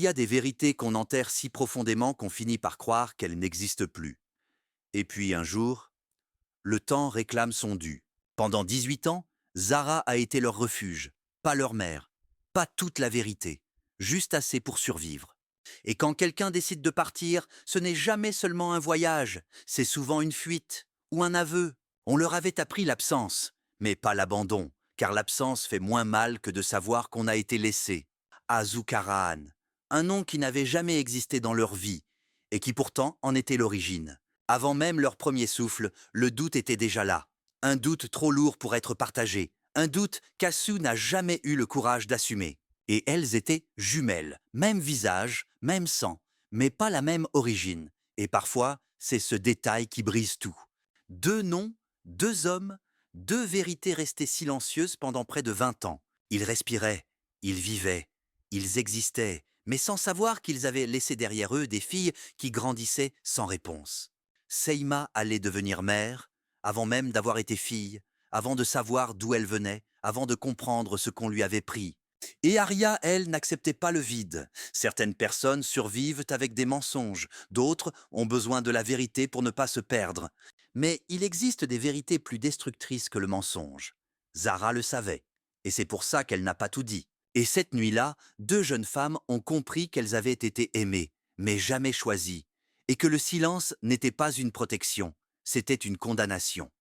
y a des vérités qu'on enterre si profondément qu'on finit par croire qu'elles n'existent plus. Et puis un jour, le temps réclame son dû. Pendant 18 ans, Zara a été leur refuge, pas leur mère, pas toute la vérité, juste assez pour survivre. Et quand quelqu'un décide de partir, ce n'est jamais seulement un voyage, c'est souvent une fuite ou un aveu. On leur avait appris l'absence, mais pas l'abandon, car l'absence fait moins mal que de savoir qu'on a été laissé. Azukarahan, un nom qui n'avait jamais existé dans leur vie, et qui pourtant en était l'origine. Avant même leur premier souffle, le doute était déjà là. Un doute trop lourd pour être partagé. Un doute qu'Asu n'a jamais eu le courage d'assumer. Et elles étaient jumelles, même visage, même sang, mais pas la même origine. Et parfois, c'est ce détail qui brise tout. Deux noms, deux hommes, deux vérités restées silencieuses pendant près de 20 ans. Ils respiraient, ils vivaient, ils existaient, mais sans savoir qu'ils avaient laissé derrière eux des filles qui grandissaient sans réponse. Seima allait devenir mère, avant même d'avoir été fille, avant de savoir d'où elle venait, avant de comprendre ce qu'on lui avait pris. Et Aria, elle, n'acceptait pas le vide. Certaines personnes survivent avec des mensonges, d'autres ont besoin de la vérité pour ne pas se perdre. Mais il existe des vérités plus destructrices que le mensonge. Zara le savait, et c'est pour ça qu'elle n'a pas tout dit. Et cette nuit-là, deux jeunes femmes ont compris qu'elles avaient été aimées, mais jamais choisies, et que le silence n'était pas une protection, c'était une condamnation.